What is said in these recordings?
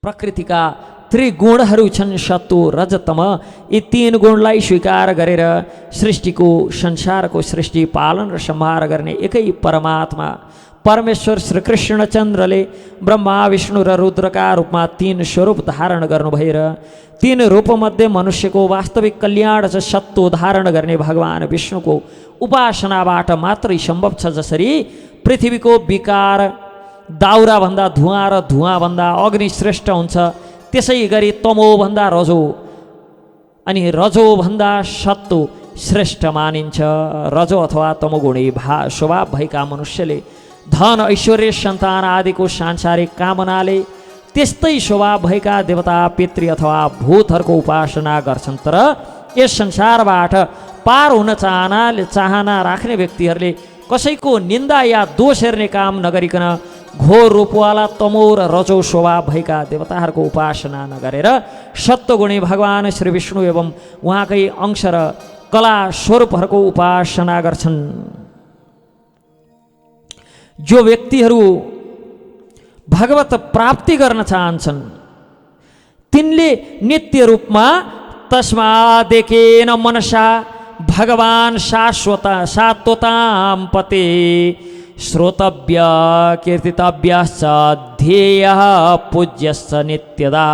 प्रकृतिका त्रिगुणहरू छन् सत्व रजतम। यी तीन गुणलाई स्वीकार गरेर सृष्टिको संसारको सृष्टि पालन र संहार गर्ने एकै परमात्मा परमेश्वर श्रीकृष्ण चन्द्रले ब्रह्मा विष्णु र रुद्रका रूपमा तीन स्वरूप धारण गर्नुभएर तीन रूपमध्ये मनुष्यको वास्तविक कल्याण छ सत्व धारण गर्ने भगवान विष्णुको उपासनाबाट मात्रै सम्भव छ। जसरी पृथ्वीको विकार दाउराभन्दा धुवाँ र धुवाँभन्दा अग्नि श्रेष्ठ हुन्छ, त्यसै गरी तमोभन्दा रजो अनि रजोभन्दा सत्व श्रेष्ठ मानिन्छ। रजो अथवा तमोगुणी स्वभाव भएका मनुष्यले धन ऐश्वर्य सन्तान आदिको सांसारिक कामनाले त्यस्तै स्वभाव भएका देवता पितृ अथवा भूतहरूको उपासना गर्छन्। तर यस संसारबाट पार हुन चाहना राख्ने व्यक्तिहरूले कसैको निन्दा या दोष हेर्ने काम नगरिकन घोर रूपवाला तमो र रजो स्वभाव भएका देवताहरूको उपासना नगरेर सत्वगुणी भगवान श्री विष्णु एवं उहाँकै अंश र कला स्वरूपहरूको उपासना गर्छन्। जो व्यक्तिहरू भगवत प्राप्ति गर्न चाहन्छन् तिनले नित्य रूपमा तस्मादेकेन मनसा भगवान सात्वतां पते श्रोतव्य कीर्तितव्यश्च ध्येयः पूज्यश्च नित्यदा।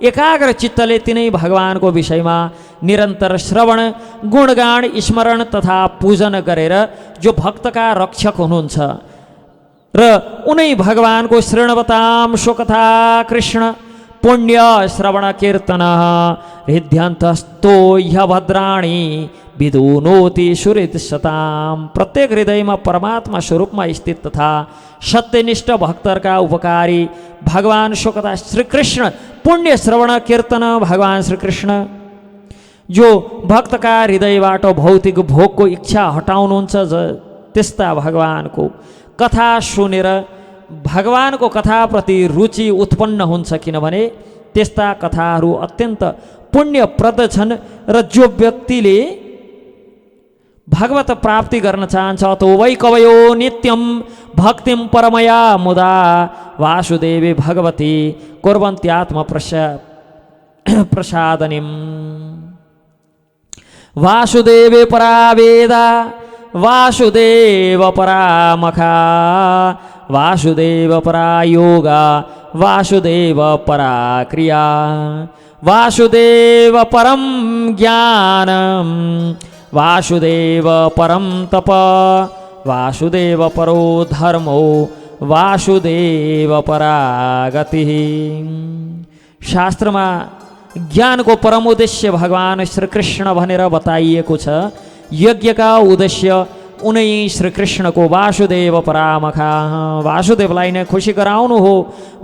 एकाग्र चित्तले तिनै भगवानको विषयमा निरन्तर श्रवण गुणगान स्मरण तथा पूजन गरेर जो भक्तका रक्षक हुनुहुन्छ र उनै भगवानको श्रृणवतां स्वकथा कृष्ण पुण्य श्रवण कीर्तन हृद्यन्तस्तो ह्यभद्राणि विदुनोति सुहृदशतां। प्रत्येक हृदयमा परमात्मा स्वरूपमा स्थित तथा सत्यनिष्ठ भक्तहरूका उपकारी भगवान स्वकथा श्रीकृष्ण पुण्य श्रवण कीर्तन भगवान श्रीकृष्ण जो भक्तका हृदयबाट भौतिक भोगको इच्छा हटाउनुहुन्छ, त्यस्ता भगवानको कथा सुनेर भगवानको कथाप्रति रुचि उत्पन्न हुन्छ। किनभने त्यस्ता कथाहरू अत्यन्त पुण्यप्रद छन् र जो व्यक्तिले भगवत प्राप्ति गर्न चाहन्छ अतो वै कवयो नित्यं भक्तिं परमया मुदा वासुदेवे भगवती कुर्वन्त्यात्म प्रसादनिम्। वासुदेवे परा वेदा वासुदेव परामखा वासुदेव परा योगा वासुदेव परा क्रिया वासुदेव परम ज्ञानम वासुदेव परम तप वासुदेव परो धर्मो वासुदेव परा गति। शास्त्रमा ज्ञानको परम उद्देश्य भगवान श्रीकृष्ण भनेर बताइएको छ। यज्ञका उद्देश्य उनै श्रीकृष्णको वासुदेव परामखा वासुदेवलाई नै खुसी गराउनु हो।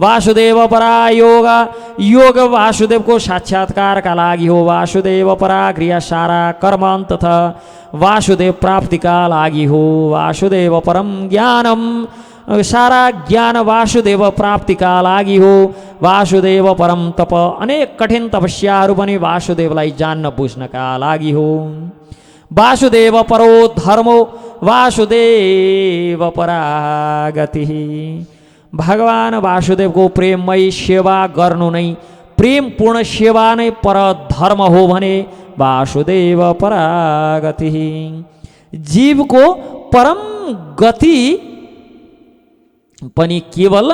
वासुदेव परा योग वासुदेवको साक्षात्कारका लागि हो। वासुदेव परा क्रिया सारा कर्म तथा वासुदेव प्राप्तिका लागि हो। वासुदेव परम ज्ञानम सारा ज्ञान वासुदेव प्राप्तिका लागि हो। वासुदेव परम तप अनेक कठिन तपस्याहरू पनि वासुदेवलाई जान्न बुझ्नका लागि हो। वासुदेव परो धर्मो वासुदेव परा गति। भगवान वासुदेवको प्रेममय सेवा गर्नु नै प्रेमपूर्ण सेवा नै पर धर्म हो भने वासुदेव परा गति। जीवको परम गति पनि केवल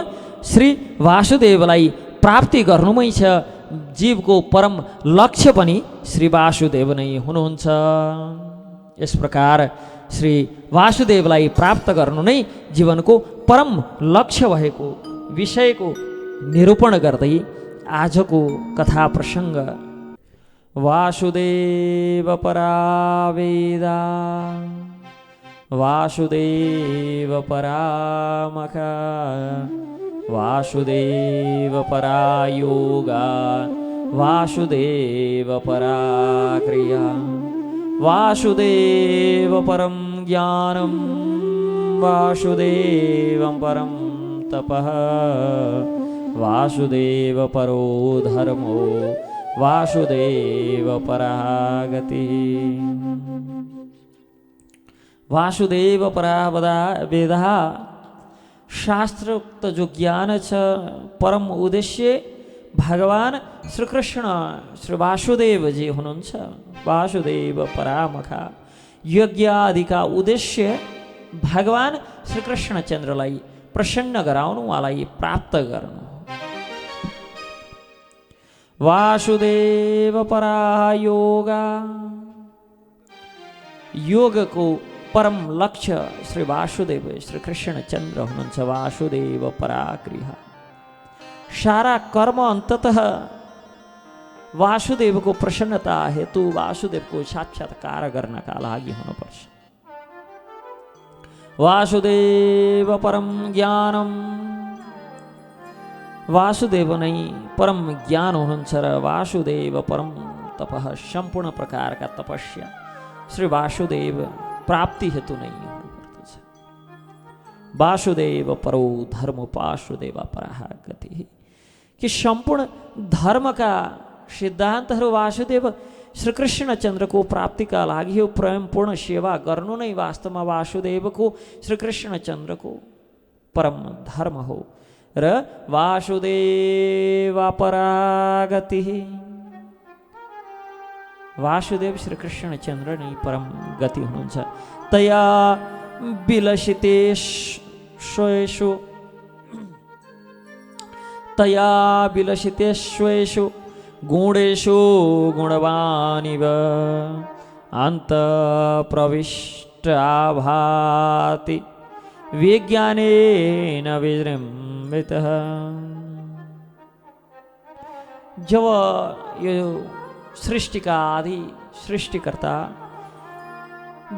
श्री वासुदेवलाई प्राप्ति गर्नुमै छ। जीवको परम लक्ष्य पनि श्री वासुदेव नै हुनुहुन्छ। यस प्रकार श्री वासुदेवलाई प्राप्त गर्नु नै जीवनको परम लक्ष्य भएको विषयको निरूपण गर्दै आजको कथा प्रसङ्ग वासुदेव परा वेदा वासुदेव परामखा वासुदेव परा योगा वासुदेव परा क्रिया वासुदेव परम ज्ञानम वासुदेवं परम तपः वासुदेव परो धर्मो वासुदेव परा गति। वासुदेव परा वेदा शास्त्रोक्त जो ज्ञान छ परम उद्देश्य भगवान श्रीकृष्ण श्री वासुदेवजी हुनुहुन्छ। वासुदेव परामखा यज्ञ आदिका उद्देश्य भगवान श्रीकृष्णचन्द्रलाई प्रसन्न गराउनु, उहाँलाई प्राप्त गर्नु। वासुदेव परा योगा, योगको परम लक्ष्य श्री वासुदेव श्री कृष्णचन्द्र हुनुहुन्छ। वासुदेव परागृह, सारा कर्म अन्ततः वासुदेवको प्रसन्नता हेतु वासुदेवको साक्षात्कार गर्नका लागि हुनुपर्छ। वासुदेव परम ज्ञानम, वासुदेव नै परम ज्ञान हुनुहुन्छ र वासुदेव परम तपः, सम्पूर्ण प्रकारका तपस्या श्री वासुदेव प्राप्ति हेतु नै हुनुपर्दछ। वासुदेव परो धर्म वासुदेव पराः गति, कि सम्पूर्ण धर्मका सिद्धान्तहरू वासुदेव श्रीकृष्णचन्द्रको प्राप्तिका लागि हो। प्रेमपूर्ण सेवा गर्नु नै वास्तवमा वासुदेवको श्रीकृष्णचन्द्रको परम धर्म हो। र वासुदेव परागति, वासुदेव श्रीकृष्णचन्द्र नै परम गति हुनुहुन्छ। तया विलसितेष्वेषु, तया विलसितेष्वेषु गुणेषु गुणवानिव अन्तःप्रविष्टाभाति विज्ञानेन विजृम्भितः। जब यो सृष्टिका आदि सृष्टिकर्ता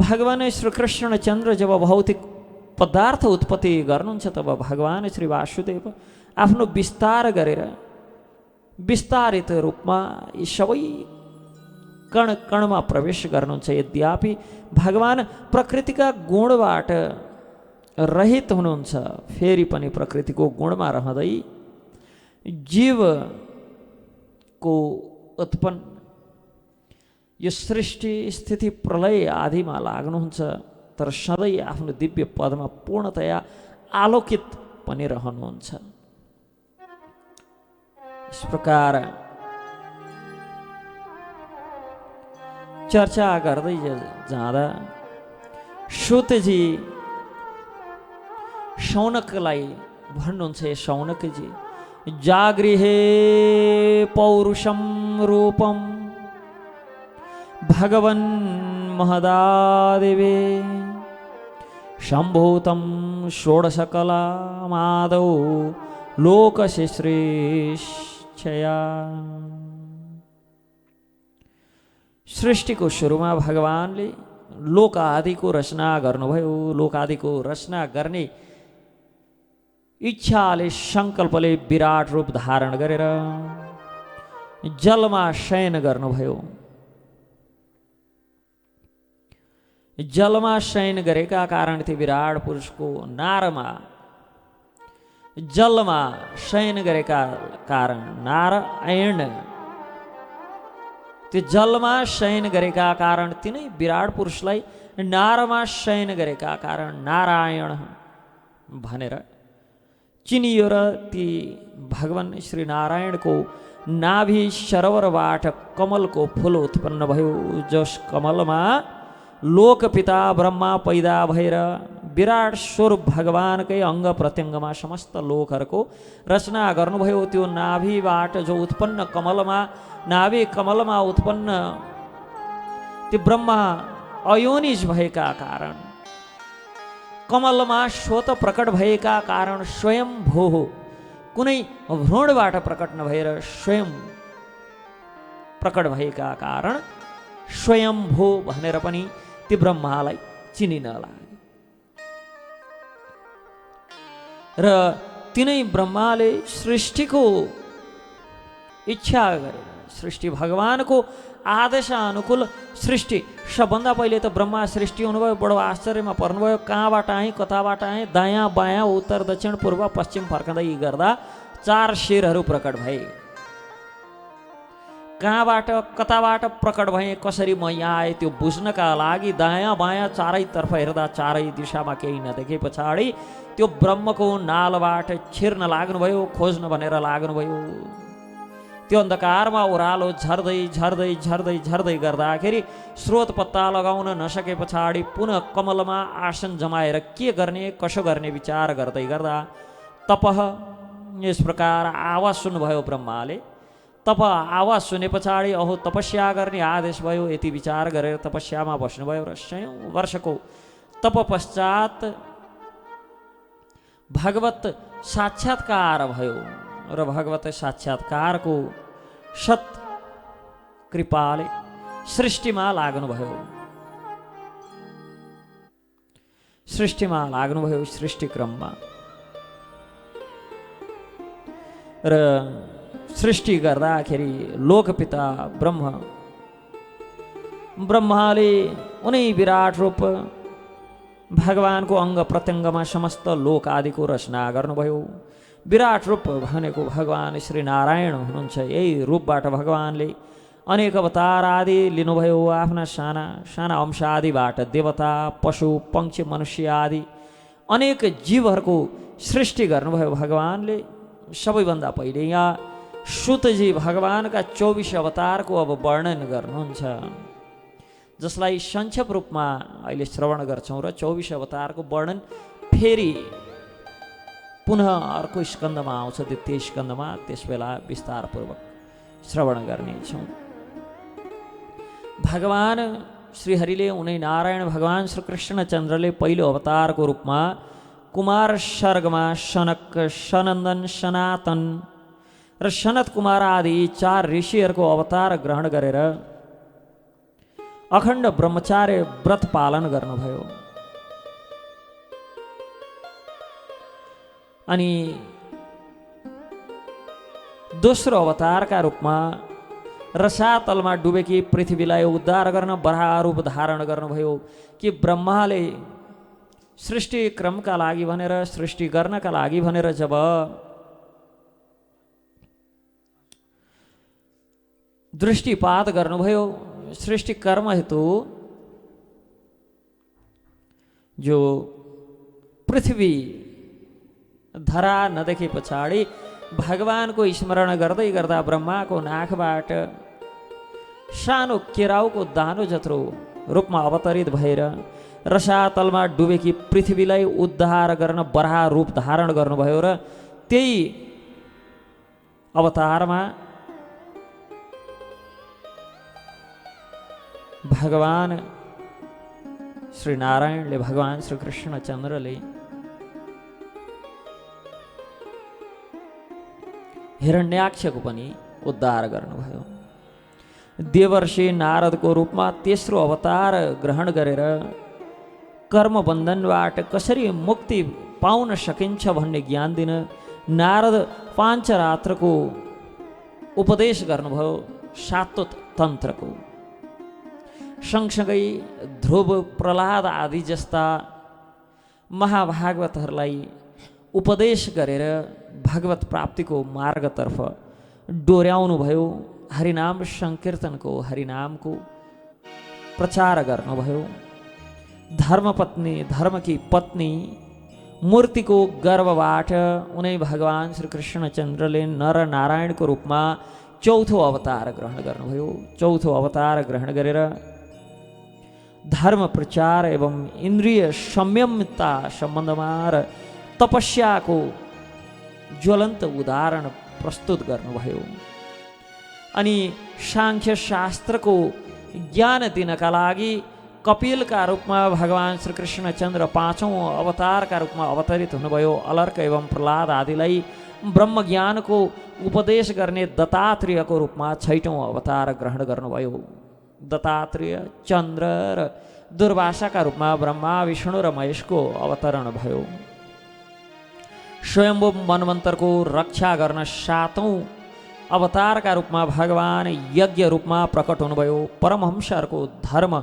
भगवान श्रीकृष्णचन्द्र जब भौतिक पदार्थ उत्पत्ति गर्नुहुन्छ, तब भगवान श्री वासुदेव आफ्नो विस्तार गरेर विस्तारित रूपमा यी सबै कण कणमा प्रवेश गर्नुहुन्छ। यद्यपि भगवान प्रकृतिका गुणबाट रहित हुनुहुन्छ, फेरि पनि प्रकृतिको गुणमा रहँदै जीवको उत्पन्न यो सृष्टि स्थिति प्रलय आदिमा लाग्नुहुन्छ, तर सधैँ आफ्नो दिव्य पदमा पूर्णतया आलोकित पनि रहनुहुन्छ। इस प्रकार चर्चा गर्दै जाँदा सुतजी शौनकलाई भन्नुहुन्छ, शौनकजी जागृहे पौरुषम रूपम भगवन् महदादिवे सम्भूतं षोडशकलामादौ लोकशिश्रेष्ठया। सृष्टिको सुरुमा भगवानले लोक आदिको रचना गर्नुभयो। लोक आदिको रचना गर्ने इच्छाले सङ्कल्पले विराट रूप धारण गरेर जलमा शयन गर्नुभयो। जलमा शयन गरेका कारण त्यो विराट पुरुषको नारमा, जलमा शयन गरेका कारण नारायण, त्यो जलमा शयन गरेका कारण तिनै विराट पुरुषलाई नारमा शयन गरेका कारण नारायण भनेर चिनियो। र ती भगवान श्री नारायणको नाभि सरोवरबाट कमलको फूल उत्पन्न भयो, जस कमलमा लोकपिता ब्रह्मा पैदा भएर विराट स्वरूप भगवानकै अङ्ग प्रत्यङ्गमा समस्त लोकहरूको रचना गर्नुभयो। त्यो नाभिबाट जो उत्पन्न कमलमा, नाभि कमलमा उत्पन्न त्यो ब्रह्मा अयोनिज भएका कारण, कमलमा स्वत प्रकट भएका कारण स्वयम्भू, कुनै भ्रूणबाट प्रकट नभएर स्वयं प्रकट भएका कारण स्वयम्भू भनेर पनि ती ब्रह्मालाई चिनिन लाग्यो। र तिनै ब्रह्माले सृष्टिको इच्छा गरेर, सृष्टि भगवानको आदेश अनुकूल सृष्टि, सबभन्दा पहिले त ब्रह्मा सृष्टि हुनुभयो। बडो आश्चर्यमा पर्नुभयो, कहाँबाट आएँ, कताबाट आएँ, दायाँ बायाँ उत्तर दक्षिण पूर्व पश्चिम फर्कँदै गर्दा 4 शिरहरू प्रकट भए। कहाँबाट कताबाट प्रकट भए, कसरी म यहाँ आएँ त्यो बुझ्नका लागि दायाँ बायाँ चारैतर्फ हेर्दा चारै दिशामा केही नदेखे पछाडि त्यो ब्रह्मको नालबाट छिर्न लाग्नुभयो, खोज्न भनेर लाग्नुभयो। त्यो अन्धकारमा ओह्रालो झर्दै झर्दै झर्दै झर्दै गर्दाखेरि स्रोत पत्ता लगाउन नसके पछाडि पुनः कमलमा आसन जमाएर के गर्ने कसो गर्ने विचार गर्दै गर्दा तपह, यस प्रकार आवाज सुन्नुभयो ब्रह्माले। तप आवाज सुने पछाडि अहो तपस्या गर्ने आदेश भयो। यति विचार गरेर तपस्यामा बस्नुभयो र 100 वर्षको तप पश्चात भगवत साक्षात्कार भयो र भगवत साक्षात्कारको सत कृपाले सृष्टिमा लाग्नुभयो। सृष्टिमा लाग्नुभयो, सृष्टि क्रममा। र सृष्टि गर्दाखेरि लोकपिता ब्रह्माले उनै विराट रूप भगवानको अङ्ग प्रत्यङ्गमा समस्त लोक आदिको रचना गर्नुभयो। विराट रूप भनेको भगवान् श्री नारायण हुनुहुन्छ। यही रूपबाट भगवान्ले अनेक अवतार आदि लिनुभयो। आफ्ना साना साना अंश आदिबाट देवता, पशु, पक्षी, मनुष्य आदि अनेक जीवहरूको सृष्टि गर्नुभयो भगवान्ले। सबैभन्दा पहिले यहाँ सुतजी भगवानका 24 अवतारको अब वर्णन गर्नुहुन्छ, जसलाई संक्षेप रूपमा अहिले श्रवण गर्छौँ र 24 अवतारको वर्णन फेरि पुनः अर्को स्कन्धमा आउँछ, द्वितीय स्कन्धमा। त्यसबेला विस्तारपूर्वक श्रवण गर्नेछौँ। भगवान श्रीहरिले उनै नारायण भगवान श्री कृष्णचन्द्रले पहिलो अवतारको रूपमा कुमार सर्गमा सनक, सनन्दन, सनातन र सनत कुमार आदि 4 ऋषिहरूको अवतार ग्रहण गरेर अखण्ड ब्रह्मचार्य व्रत पालन गर्नुभयो। अनि दोस्रो अवतारका रूपमा रसातलमा डुबेकी पृथ्वीलाई उद्धार गर्न वराह रूप धारण गर्नुभयो। कि ब्रह्माले सृष्टि क्रमका लागि भनेर, सृष्टि गर्नका लागि भनेर जब दृष्टिपात गर्नुभयो सृष्टि कर्म हेतु, जो पृथ्वी धरा नदेखे पछाडि भगवानको स्मरण गर्दै गर्दा ब्रह्माको नाकबाट सानो केराउको दानो जत्रो रूपमा अवतरित भएर रसातलमा डुबेकी पृथ्वीलाई उद्धार गर्न वराह रूप धारण गर्नुभयो। र त्यही अवतारमा भगवान श्री नारायणले, भगवान श्री कृष्णचन्द्रले हिरण्याक्षको पनि उद्धार गर्नुभयो। देवर्षि नारदको रूपमा तेस्रो अवतार ग्रहण गरेर कर्मबन्धनबाट कसरी मुक्ति पाउन सकिन्छ भन्ने ज्ञान दिन नारद पाञ्चरात्रको उपदेश गर्नुभयो, सात्वत तन्त्रको। सँगसँगै ध्रुव, प्रहलाद आदि जस्ता महाभागवतहरूलाई उपदेश गरेर भगवत प्राप्तिको मार्गतर्फ डोर्याउनु भयो। हरिनाम संकीर्तनको, हरिनामको प्रचार गर्नुभयो। धर्मपत्नी, धर्मकी पत्नी मूर्तिको गर्भबाट उनै भगवान श्री कृष्णचन्द्रले नर नारायणको रूपमा चौथो अवतार ग्रहण गर्नुभयो। चौथो अवतार ग्रहण गरेर धर्म प्रचार एवं इन्द्रिय संयमता सम्बन्धमा र तपस्याको ज्वलन्त उदाहरण प्रस्तुत गर्नुभयो। अनि सांख्य शास्त्रको ज्ञान दिनका लागि कपिलका रूपमा भगवान श्री कृष्णचन्द्र 5औं अवतारका रूपमा अवतरित हुनुभयो। अलर्क एवं प्रहलाद आदिलाई ब्रह्मज्ञानको उपदेश गर्ने दत्तात्रेयको रूपमा 6औं अवतार ग्रहण गर्नुभयो। दत्तात्रेय, चन्द्र र दुर्वासाका रूपमा ब्रह्मा, विष्णु र महेशको अवतरण भयो। स्वयम्भू मनमन्त्रको रक्षा गर्न 7औं अवतारका रूपमा भगवान यज्ञ रूपमा प्रकट हुनुभयो। परमहंसहरूको धर्म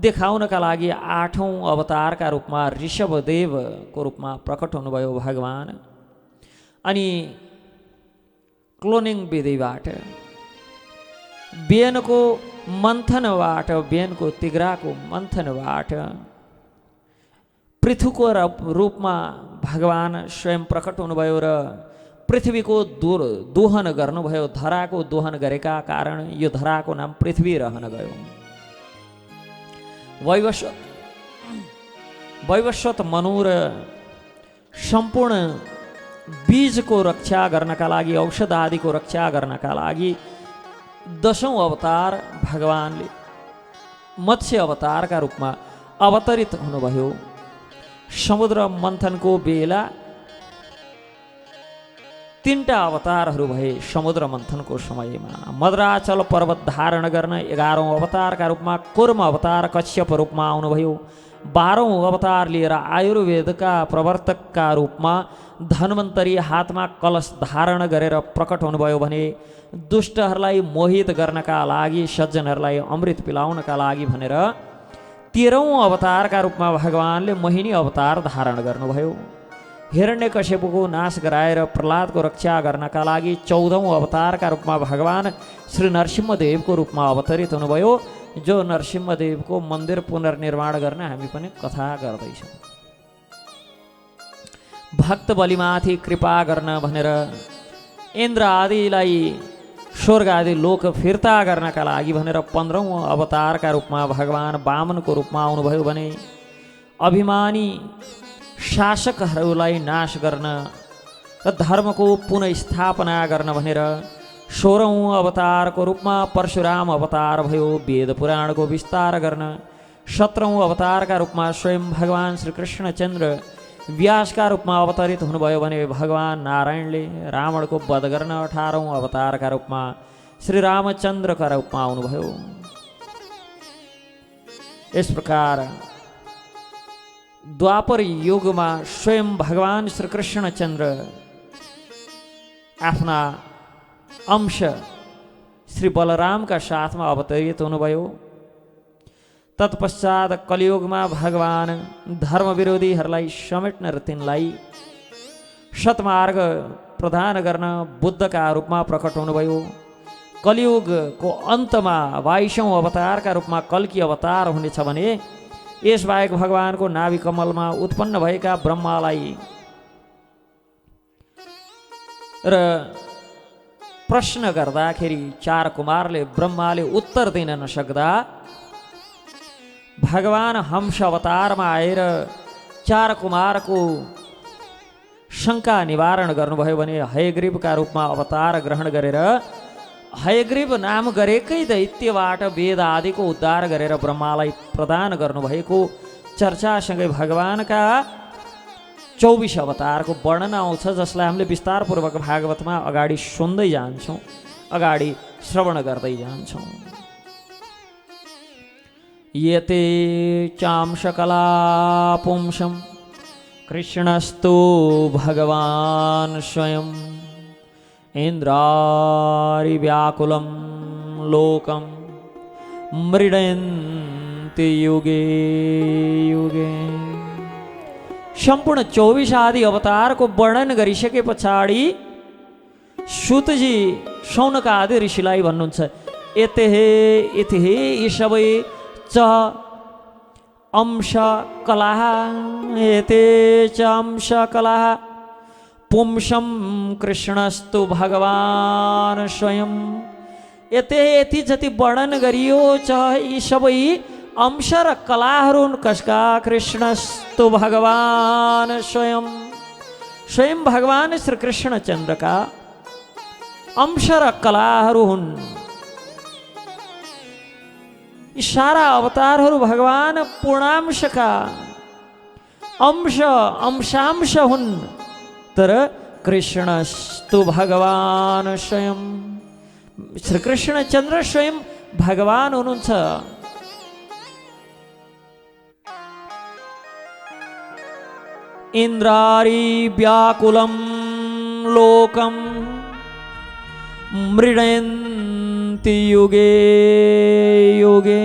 देखाउनका लागि 8औं अवतारका रूपमा ऋषभदेवको रूपमा प्रकट हुनुभयो भगवान। अनि क्लोनिङ विधिबाट, बेनको मन्थनबाट, बेनको तिग्राको मन्थनबाट पृथुको रूपमा भगवान स्वयं प्रकट हुनुभयो र पृथ्वीको दोहन गर्नुभयो। धराको दोहन गरेका कारण यो धराको नाम पृथ्वी रहन गयो। वैवस्वत मनु र सम्पूर्ण बीजको रक्षा गर्नका लागि, औषध आदिको रक्षा गर्नका लागि 10औं अवतार भगवानले मत्स्य अवतारका रूपमा अवतरित हुनुभयो। समुद्र मन्थनको बेला 3टा अवतारहरू भए। समुद्र मन्थनको समयमा मद्राचल पर्वत धारण गर्न 11औं अवतारका रूपमा कुर्म अवतार कश्यप रूपमा आउनुभयो। 12औं अवतार लिएर आयुर्वेदका प्रवर्तकका रूपमा धन्वन्तरी हातमा कलश धारण गरेर प्रकट हुनुभयो भने दुष्टहरूलाई मोहित गर्नका लागि, सज्जनहरूलाई अमृत पिलाउनका लागि भनेर 13औं अवतारका रूपमा भगवानले मोहिनी अवतार धारण गर्नुभयो। हिरण्यकश्यपको नाश गराएर प्रहलादको रक्षा गर्नका लागि 14औं अवतारका रूपमा भगवान श्री नरसिंहदेवको रूपमा अवतरित हुनुभयो। जो नरसिंहदेवको मन्दिर पुनर्निर्माण गर्न हामी पनि कथा गर्दैछौँ। भक्त बलिमाथि कृपा गर्न भनेर इन्द्र आदिलाई स्वर्ग आदि लोक फिर्ता गर्नका लागि भनेर 15औं अवतारका रूपमा भगवान वामनको रूपमा आउनुभयो भने अभिमानी शासकहरूलाई नाश गर्न र धर्मको पुनस्थापना गर्न भनेर 16औं अवतारको रूपमा परशुराम अवतार भयो। वेद पुराणको विस्तार गर्न 17औं अवतारका रूपमा स्वयं भगवान श्री कृष्णचन्द्र व्यासका रूपमा अवतरित हुनुभयो भने भगवान नारायणले रावणको वध गर्न 18औं अवतारका रूपमा श्री रामचन्द्रका रूपमा आउनुभयो। यस प्रकार द्वापर युगमा स्वयं भगवान श्री कृष्णचन्द्र आफ्ना अंश श्री बलरामका साथमा अवतरित हुनुभयो। तत्पश्चात कलियुगमा भगवान धर्म विरोधीहरूलाई समेट्न र तिनलाई सत्मार्ग प्रदान गर्न बुद्धका रूपमा प्रकट हुनुभयो। कलियुगको अन्तमा 22औं अवतारका रूपमा कल्की अवतार हुनेछ भने यसबाहेक भगवानको नाभि कमलमा उत्पन्न भएका ब्रह्मालाई र प्रश्न गर्दाखेरि 4 कुमारले ब्रह्माले उत्तर दिन नसक्दा भगवान हंस अवतारमा आएर 4 कुमारको शङ्का निवारण गर्नुभयो भने हयग्रीवका रूपमा अवतार ग्रहण गरेर हयग्रीव नाम गरेकै दैत्यबाट वेद आदिको उद्धार गरेर ब्रह्मालाई प्रदान गर्नुभएको चर्चासँगै भगवानका 24 अवतारको वर्णन आउँछ, जसलाई हामीले विस्तारपूर्वक भागवतमा अगाडि सुन्दै जान्छौँ, अगाडि श्रवण गर्दै जान्छौँ। यते चांशकला पुंसं कृष्णस्तु भगवान् स्वयं इन्द्रारि व्याकुलं लोकं मृडयन्ति युगे युगे। सम्पूर्ण 24 आदि अवतारको वर्णन गरिसके पछाडि सुतजी शौनक आदि ऋषिलाई भन्नुहुन्छ, यते यी सबै च अंश कला, एते च अंश कला पुंसं कृष्णस्तु भगवान् स्वयं। यति जति वर्णन गरियो छ यी सबै अंश र कलाहरू कसका? कृष्णस्तु भगवान् स्वयं, स्वयं भगवान श्री कृष्णचन्द्रका अंश र कलाहरू हुन्। यी सारा अवतारहरू भगवान पूर्णांशका अंशांश हुन्, तर कृष्णस्तु भगवान् स्वयं, श्री कृष्णचन्द्र स्वयं भगवान हुनुहुन्छ। इन्द्रारि व्याकुलं लोकं मृडयन्ति युगे युगे।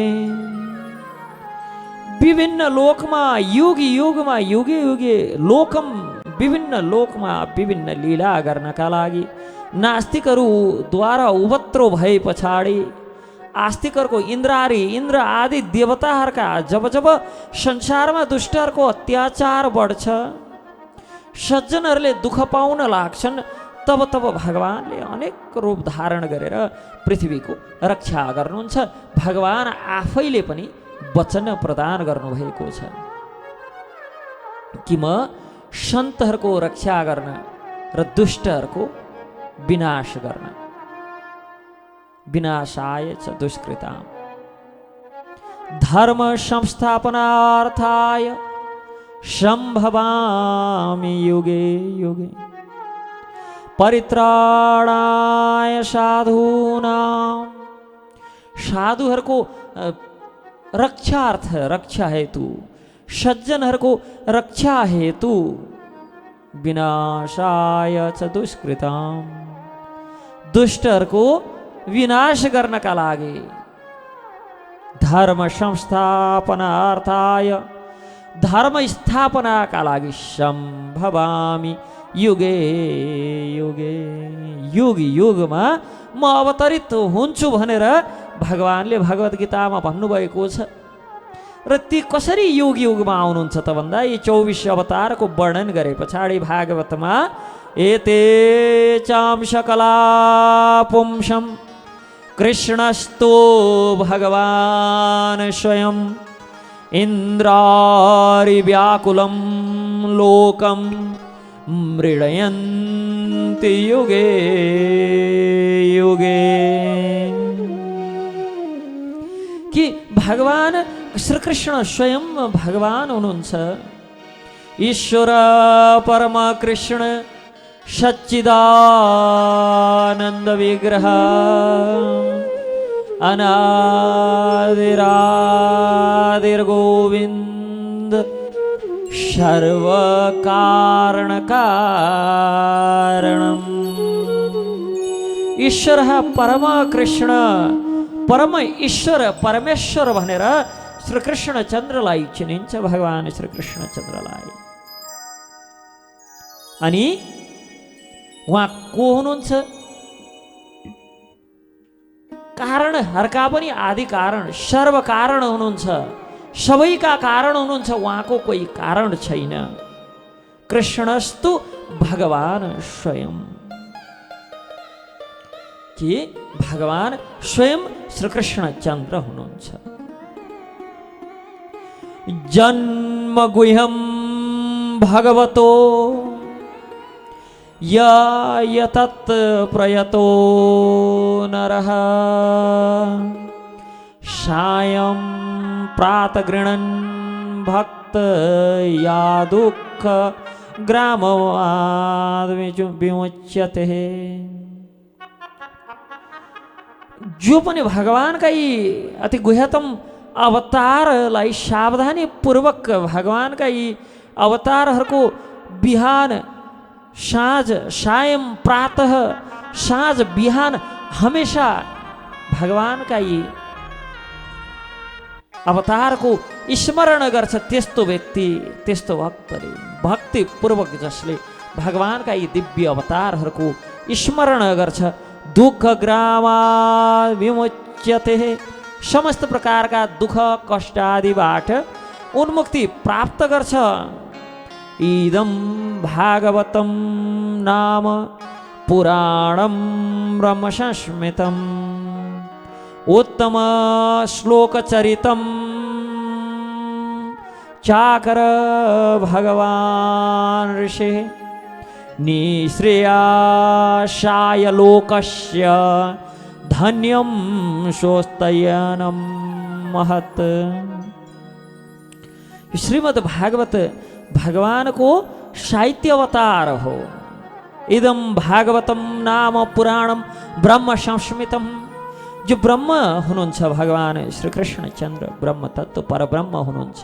विभिन्न लोकमा युगे युगे लोकम, विभिन्न लोकमा विभिन्न लीला गर्नका लागि नास्तिकहरूद्वारा उपद्रो भए पछाडि आस्तिकहरूको इन्द्र आदि देवताहरूका जब संसारमा दुष्टहरूको अत्याचार बढ्छ, सज्जनहरूले दुःख पाउन लाग्छन्, तब तब भगवानले अनेक रूप धारण गरेर पृथ्वीको रक्षा गर्नुहुन्छ। भगवान आफैले पनि वचन प्रदान गर्नुभएको छ कि म सन्तहरूको रक्षा गर्न र दुष्टहरूको विनाश गर्न। विनाशाय च दुष्कृताम् धर्म संस्थापनार्थाय सम्भवामि युगे युगे परित्राणाय साधूनां। साधुहरूको रक्षार्थ रक्षा हेतु, सज्जनहरूको रक्षा हेतु, विनाशाय च दुष्कृताम् दुष्टहरूको विनाश गर्नका लागि, धर्म संस्थापनार्थाय धर्म स्थापनाका लागि सम्भवामि युगे युगे युग युगमा म अवतरित हुन्छु भनेर भगवानले भगवत गीतामा भन्नुभएको छ। र ती कसरी युग युगमा आउनुहुन्छ त भन्दा यी 24 अवतारको वर्णन गरे पछाडि भागवतमा एते चांशकला पुंसं कृष्णस्तो भगवान् स्वयं इन्द्रारि व्याकुलं लोकं मृडयन्ति युगे युगे। कि भगवान श्री कृष्ण स्वयं भगवान हुनुहुन्छ। ईश्वर परम कृष्ण सच्चिदानंद विग्रह अनादिरादिर गोविंद सर्व कारण कारणम। ईश्वर परम कृष्ण परम ईश्वर परमेश्वर भनेर श्री कृष्ण चन्द्रलाई चिनिन्छ भगवान श्री कृष्ण चन्द्रलाई। अनि उहाँ को हुनुहुन्छ? कारणहरूका पनि आदि कारण सर्व कारण हुनुहुन्छ, सबैका कारण हुनुहुन्छ। उहाँको कोही कारण छैन। कृष्णस्तु भगवान स्वयं, कि भगवान स्वयं श्री कृष्ण चन्द्र हुनुहुन्छ। जन्म गुह्यं भगवतो यतत् प्रयतो नरः सायं प्रातः गृह्णन् भक्त या दुःख ग्रामवाद विमुच्यते। जो पनि भगवानका यी अति गुह्यतम अवतारलाई सावधानी पूर्वक भगवानका यी अवतारहरूको बिहान साँझ सायं प्रातः साँझ बिहान हमेशा भगवानका यी अवतारको स्मरण गर्छ। त्यस्तो व्यक्ति त्यस्तो भक्तले भक्ति पूर्वक जसले भगवानका यी दिव्य अवतारहरूको स्मरण गर्छ, दुःख ग्रामा विमुच्यते, समस्त प्रकारका दुःख कष्ट आदिबाट उन्मुक्ति प्राप्त गर्छ। इदं भागवतं नाम पुराणं ब्रह्मसंस्मृतम् उत्तम श्लोकचरितं चाकर भगवान् ऋषि निःश्रेयसाय लोकस्य धन्यं स्वस्तयनं महत्। श्रीमद् भागवत भगवान को साहित्य अवतार हो। इदं भागवतम नाम पुराणम ब्रह्म संस्मृतम। जो ब्रह्म हुनुहुन्छ भगवान श्री कृष्ण चन्द्र ब्रह्म तत्व परब्रह्म हुनुहुन्छ।